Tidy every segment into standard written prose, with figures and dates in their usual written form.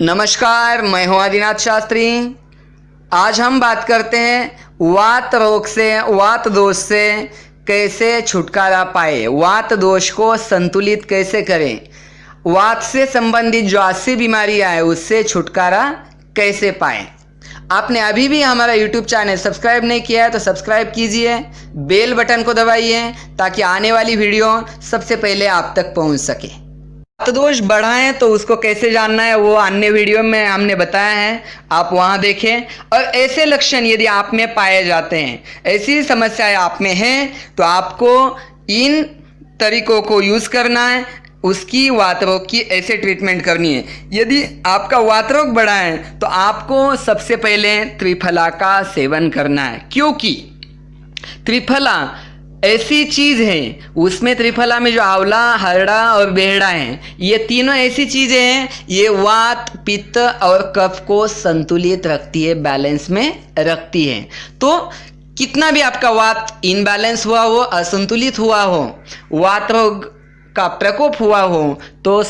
नमस्कार, मैं हूं आदिनाथ शास्त्री। आज हम बात करते हैं वात रोग से, वात दोष से कैसे छुटकारा पाए, वात दोष को संतुलित कैसे करें, वात से संबंधित जो 80 बीमारियां हैं उससे छुटकारा कैसे पाएं। आपने अभी भी हमारा YouTube चैनल सब्सक्राइब नहीं किया है तो सब्सक्राइब कीजिए, बेल बटन को दबाइए ताकि आने वाली वीडियो सबसे पहले आप तक पहुंच सके। वात दोष बढ़ा है तो उसको कैसे जानना है वो अन्य वीडियो में हमने बताया है, आप वहां देखें। और ऐसे लक्षण यदि आप में पाए जाते हैं, ऐसी समस्याएं आप में हैं, तो आपको इन तरीकों को यूज़ करना है, उसकी वात रोग की ऐसे ट्रीटमेंट करनी है। यदि आपका वात रोग बढ़ा है तो आपको सबसे पहले त्रिफला का सेवन करना है, क्योंकि त्रिफला ऐसी चीज है, उसमें त्रिफला में जो आंवला, हरड़ा और बेहड़ा है, ये तीनों ऐसी चीजें हैं, ये वात, पित्त और कफ को संतुलित रखती है, बैलेंस में रखती है। तो कितना भी आपका वात इनबैलेंस हुआ हो, असंतुलित हुआ हो, वात रोग का प्रकोप हुआ हो, तो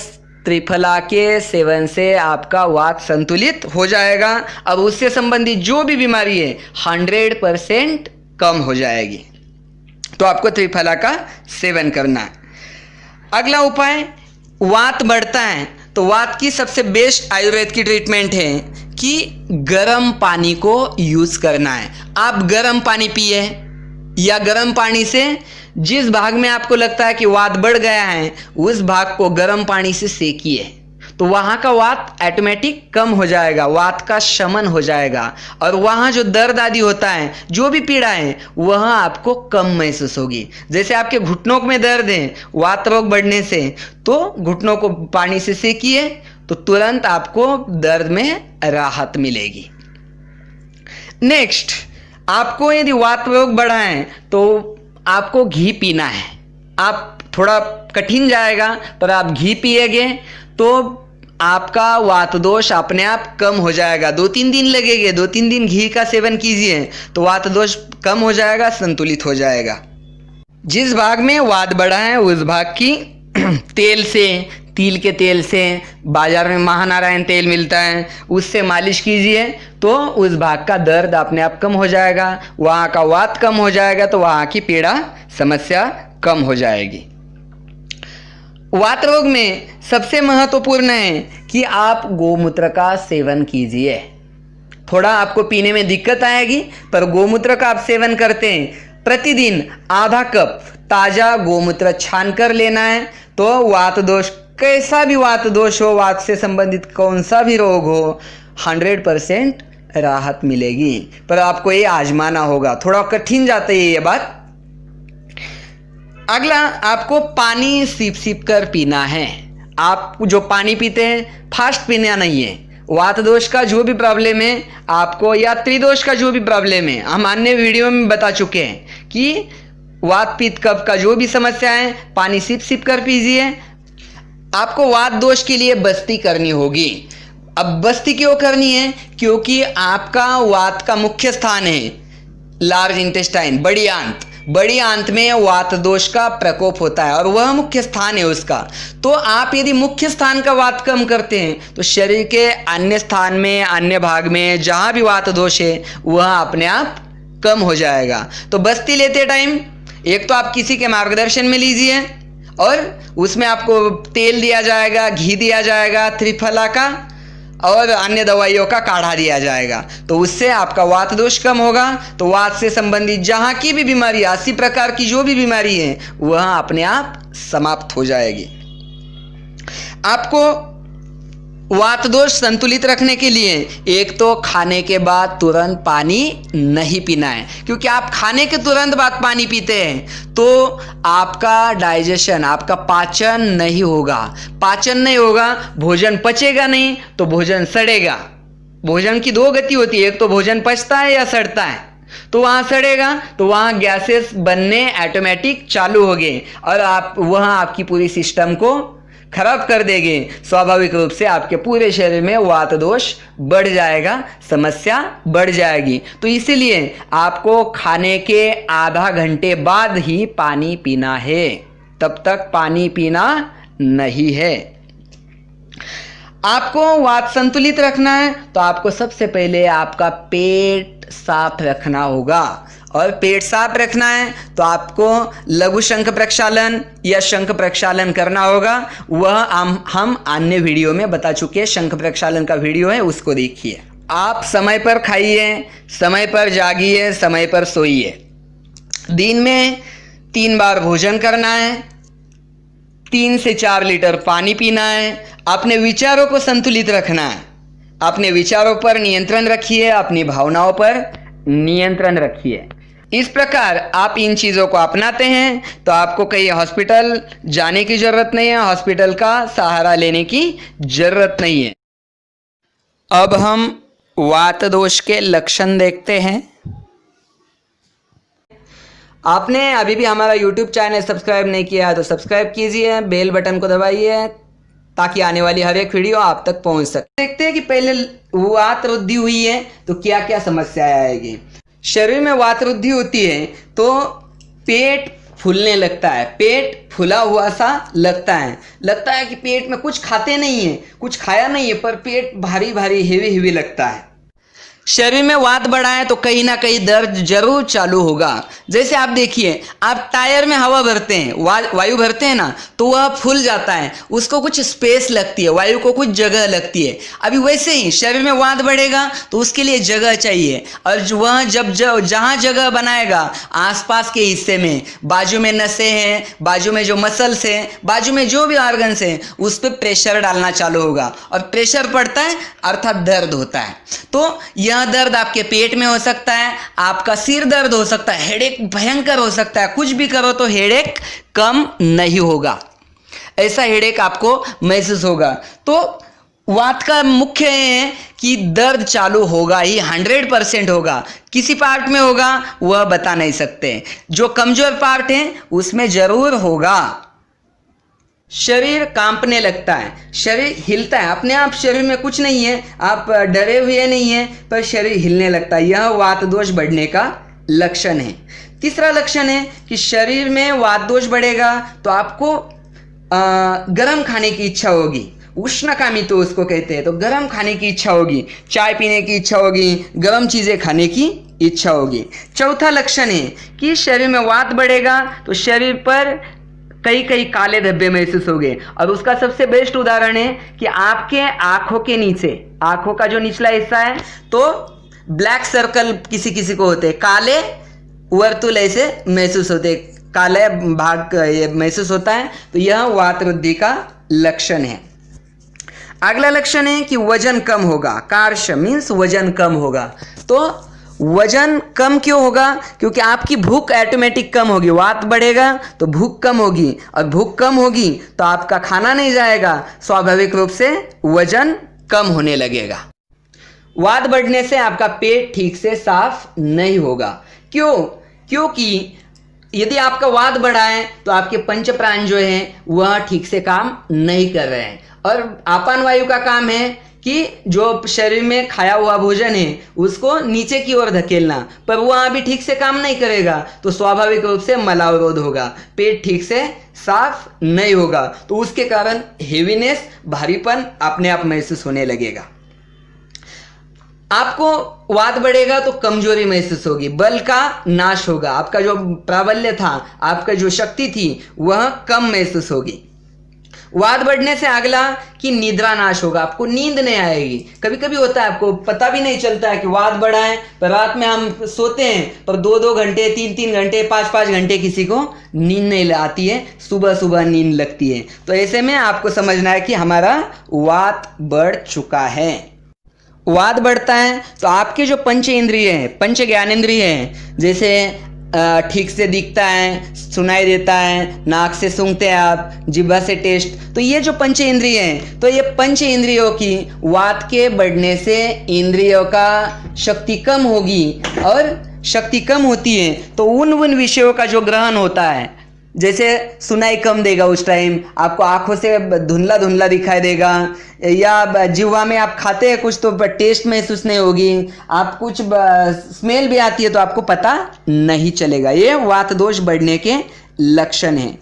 त्रिफला के सेवन से आपका वात संतुलित हो जाएगा। अब उससे संबंधित जो भी बीमारी है 100% कम हो जाएगी। तो आपको त्रिफला का सेवन करना है। अगला उपाय, वात बढ़ता है तो वात की सबसे बेस्ट आयुर्वेद की ट्रीटमेंट है कि गर्म पानी को यूज करना है। आप गर्म पानी पिए या गर्म पानी से जिस भाग में आपको लगता है कि वात बढ़ गया है उस भाग को गर्म पानी से सेकिए, तो वहाँ का वात ऑटोमेटिक कम हो जाएगा, वात का शमन हो जाएगा और वहाँ जो दर्द आदि होता है, जो भी पीड़ा है, वह आपको कम महसूस होगी। जैसे आपके घुटनों में दर्द है वात रोग बढ़ने से, तो घुटनों को पानी से सेकिए तो तुरंत आपको दर्द में राहत मिलेगी। नेक्स्ट, आपको यदि वात रोग बढ़ा है तो आपको घी पीना है। आप थोड़ा कठिन जाएगा पर आप घी पिएंगे तो आपका वात दोष अपने आप कम हो जाएगा। 2-3 दिन लगेंगे, 2-3 दिन घी का सेवन कीजिए तो वात दोष कम हो जाएगा, संतुलित हो जाएगा। जिस भाग में वात बढ़ा है उस भाग की तेल से, तिल के तेल से, बाजार में महानारायण तेल मिलता है, उससे मालिश कीजिए तो उस भाग का दर्द अपने आप कम हो जाएगा, वहाँ का वात कम हो जाएगा, तो वहाँ की पीड़ा समस्या कम हो जाएगी। वात रोग में सबसे महत्वपूर्ण है कि आप गोमूत्र का सेवन कीजिए। थोड़ा आपको पीने में दिक्कत आएगी पर गोमूत्र का आप सेवन करते हैं, प्रतिदिन आधा कप ताजा गोमूत्र छान कर लेना है, तो वात दोष, कैसा भी वात दोष हो, वात से संबंधित कौन सा भी रोग हो, 100% राहत मिलेगी। पर आपको ये आजमाना होगा, थोड़ा कठिन जाता है ये बात। अगला, आपको पानी सिप सिप कर पीना है। आप जो पानी पीते हैं फास्ट पीना नहीं है। वात दोष का जो भी प्रॉब्लम है आपको, या त्रिदोष का जो भी प्रॉब्लम है, हम अन्य वीडियो में बता चुके हैं कि वात पित्त कफ का जो भी समस्या है पानी सिप सिप कर पीजिए। आपको वात दोष के लिए बस्ती करनी होगी। अब बस्ती क्यों करनी है? क्योंकि आपका वात का मुख्य स्थान है लार्ज इंटेस्टाइन, बड़ी आंत। बड़ी आंत में वात दोष का प्रकोप होता है और वह मुख्य स्थान है उसका। तो आप यदि मुख्य स्थान का वात कम करते हैं तो शरीर के अन्य स्थान में, अन्य भाग में जहां भी वात दोष है वह अपने आप कम हो जाएगा। तो बस्ती लेते टाइम एक तो आप किसी के मार्गदर्शन में लीजिए और उसमें आपको तेल दिया जाएगा, घी दिया जाएगा, त्रिफला का और अन्य दवाइयों का काढ़ा दिया जाएगा, तो उससे आपका वात दोष कम होगा। तो वात से संबंधित जहाँ की भी बीमारी, 80 प्रकार की जो भी बीमारी है वह अपने आप समाप्त हो जाएगी। आपको वात दोष संतुलित रखने के लिए एक तो खाने के बाद तुरंत पानी नहीं पीना है, क्योंकि आप खाने के तुरंत बाद पानी पीते हैं तो आपका डाइजेशन, आपका पाचन नहीं होगा। पाचन नहीं होगा, भोजन पचेगा नहीं तो भोजन सड़ेगा। भोजन की 2 गति होती है, एक तो भोजन पचता है या सड़ता है। तो वहाँ सड़ेगा तो वहाँ गैसेस बनने ऑटोमेटिक चालू हो गए और आप वहाँ आपकी पूरी सिस्टम को खराब कर देंगे। स्वाभाविक रूप से आपके पूरे शरीर में वात दोष बढ़ जाएगा, समस्या बढ़ जाएगी। तो इसीलिए आपको खाने के आधा घंटे बाद ही पानी पीना है, तब तक पानी पीना नहीं है। आपको वात संतुलित रखना है तो आपको सबसे पहले आपका पेट साफ रखना होगा, और पेट साफ रखना है तो आपको लघु शंख प्रक्षालन या शंख प्रक्षालन करना होगा। वह हम अन्य वीडियो में बता चुके हैं, शंख प्रक्षालन का वीडियो है, उसको देखिए। आप समय पर खाइए, समय पर जागिए, समय पर सोइए। दिन में 3 बार भोजन करना है, 3 से 4 लीटर पानी पीना है। अपने विचारों को संतुलित रखना है, अपने विचारों पर नियंत्रण रखिए, अपनी भावनाओं पर नियंत्रण रखिए। इस प्रकार आप इन चीज़ों को अपनाते हैं तो आपको कहीं हॉस्पिटल जाने की ज़रूरत नहीं है, हॉस्पिटल का सहारा लेने की ज़रूरत नहीं है। अब हम वात दोष के लक्षण देखते हैं। आपने अभी भी हमारा YouTube चैनल सब्सक्राइब नहीं किया है तो सब्सक्राइब कीजिए, बेल बटन को दबाइए ताकि आने वाली हर एक वीडियो आप तक पहुंच सके। देखते हैं कि पहले वात वृद्धि हुई है तो क्या क्या समस्याएं आएगी। शरीर में वात वृद्धि होती है तो पेट फूलने लगता है, पेट फूला हुआ सा लगता है कि पेट में कुछ खाते नहीं है, कुछ खाया नहीं है, पर पेट भारी भारी हेवी लगता है। शरीर में वात बढ़ा है तो कहीं ना कहीं दर्द जरूर चालू होगा। जैसे आप देखिए, आप टायर में हवा भरते हैं, वायु भरते हैं ना, तो वह फूल जाता है, उसको कुछ स्पेस लगती है, वायु को कुछ जगह लगती है। अभी वैसे ही शरीर में वात बढ़ेगा तो उसके लिए जगह चाहिए, और वह जहाँ जगह बनाएगा आसपास के हिस्से में, बाजू में नसें हैं, बाजू में जो मसल्स हैं, बाजू में जो भी ऑर्गन्स हैं, उस पर प्रेशर डालना चालू होगा, और प्रेशर पड़ता है अर्थात दर्द होता है। तो यह दर्द आपके पेट में हो सकता है, आपका सिर दर्द हो सकता है, हेडेक भयंकर हो सकता है। कुछ भी करो तो हेडेक कम नहीं होगा, ऐसा हेडेक आपको महसूस होगा। तो वात का मुख्य है कि दर्द चालू होगा ही, 100% होगा। किसी पार्ट में होगा वह बता नहीं सकते, जो कमजोर पार्ट है उसमें जरूर होगा। शरीर कांपने लगता है, शरीर हिलता है, अपने आप शरीर में कुछ नहीं है, आप डरे हुए नहीं है, पर शरीर हिलने लगता है। यह वात दोष बढ़ने का लक्षण है। तीसरा लक्षण है कि शरीर में वात दोष बढ़ेगा तो आपको गर्म खाने की इच्छा होगी, उष्णकामी तो उसको कहते हैं, तो गर्म खाने की इच्छा होगी, चाय पीने की इच्छा होगी, गर्म चीज़ें खाने की इच्छा होगी। चौथा लक्षण है कि शरीर में वात बढ़ेगा तो शरीर पर कई काले धब्बे महसूस होंगे, और उसका सबसे बेस्ट उदाहरण है कि आपके आंखों के नीचे, आंखों का जो निचला हिस्सा है, तो ब्लैक सर्कल किसी किसी को होते हैं, काले वर्तुल ऐसे महसूस होते हैं, काले भाग महसूस होता है, तो यह वात वृद्धि का लक्षण है। अगला लक्षण है कि वजन कम होगा, कार्श मीन्स वजन कम होगा। तो वजन कम क्यों होगा? क्योंकि आपकी भूख ऑटोमेटिक कम होगी, वात बढ़ेगा तो भूख कम होगी, और भूख कम होगी तो आपका खाना नहीं जाएगा, स्वाभाविक रूप से वजन कम होने लगेगा। वात बढ़ने से आपका पेट ठीक से साफ नहीं होगा। क्यों? क्योंकि यदि आपका वात बढ़ा है तो आपके पंच प्राण जो हैं वह ठीक से काम नहीं कर रहे हैं, और आपान वायु का काम है कि जो शरीर में खाया हुआ भोजन है उसको नीचे की ओर धकेलना, पर वह अभी ठीक से काम नहीं करेगा तो स्वाभाविक रूप से मलावरोध होगा, पेट ठीक से साफ नहीं होगा, तो उसके कारण हेवीनेस, भारीपन अपने आप महसूस होने लगेगा। आपको वात बढ़ेगा तो कमजोरी महसूस होगी, बल का नाश होगा, आपका जो प्राबल्य था, आपका जो शक्ति थी वह कम महसूस होगी। वात बढ़ने से अगला कि निद्रा नाश होगा, आपको नींद नहीं आएगी। कभी कभी होता है आपको पता भी नहीं चलता है कि वात बढ़ा है, पर रात में हम सोते हैं पर 2-2 घंटे, 3-3 घंटे, 5-5 घंटे किसी को नींद नहीं आती है, सुबह सुबह नींद लगती है। तो ऐसे में आपको समझना है कि हमारा वात बढ़ चुका है। वात बढ़ता है तो आपके जो पंच इंद्रिय हैं, पंच ज्ञानेंद्रिय हैं, जैसे ठीक से दिखता है, सुनाई देता है, नाक से सूंघते हैं आप, जिह्वा से टेस्ट, तो ये जो पंच इंद्रिय हैं, तो ये पंच इंद्रियों की वात के बढ़ने से इंद्रियों का शक्ति कम होगी, और शक्ति कम होती है तो उन विषयों का जो ग्रहण होता है, जैसे सुनाई कम देगा, उस टाइम आपको आंखों से धुंधला धुंधला दिखाई देगा, या जिह्वा में आप खाते हैं कुछ तो टेस्ट महसूस नहीं होगी, आप कुछ स्मेल भी आती है तो आपको पता नहीं चलेगा। ये वात दोष बढ़ने के लक्षण हैं।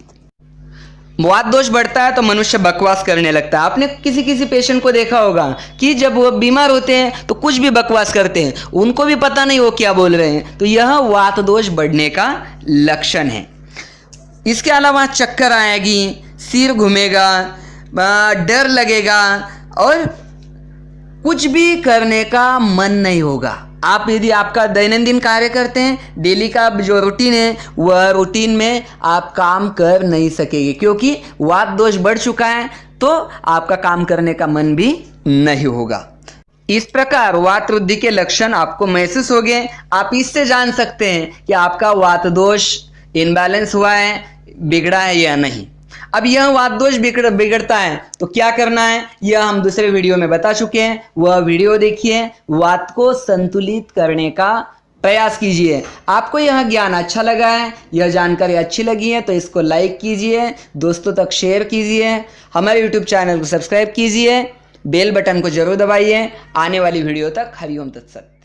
वात दोष बढ़ता है तो मनुष्य बकवास करने लगता है। आपने किसी किसी पेशेंट को देखा होगा कि जब वो बीमार होते हैं तो कुछ भी बकवास करते हैं, उनको भी पता नहीं वो क्या बोल रहे हैं। तो यह वात दोष बढ़ने का लक्षण है। इसके अलावा चक्कर आएगी, सिर घूमेगा, डर लगेगा और कुछ भी करने का मन नहीं होगा। आप यदि आपका दैनंदिन कार्य करते हैं, डेली का जो रूटीन है वह रूटीन में आप काम कर नहीं सकेंगे, क्योंकि वात दोष बढ़ चुका है तो आपका काम करने का मन भी नहीं होगा। इस प्रकार वात वृद्धि के लक्षण आपको महसूस हो गए। आप इससे जान सकते हैं कि आपका वात दोष इनबैलेंस हुआ है, बिगड़ा है या नहीं। अब यह वात दोष बिगड़ता है तो क्या करना है, यह हम दूसरे वीडियो में बता चुके हैं। वह वीडियो देखिए, वात को संतुलित करने का प्रयास कीजिए। आपको यह ज्ञान अच्छा लगा है, यह जानकारी अच्छी लगी है तो इसको लाइक कीजिए, दोस्तों तक शेयर कीजिए, हमारे यूट्यूब चैनल को सब्सक्राइब कीजिए, बेल बटन को जरूर दबाइए। आने वाली वीडियो तक हरिओम तत्सत।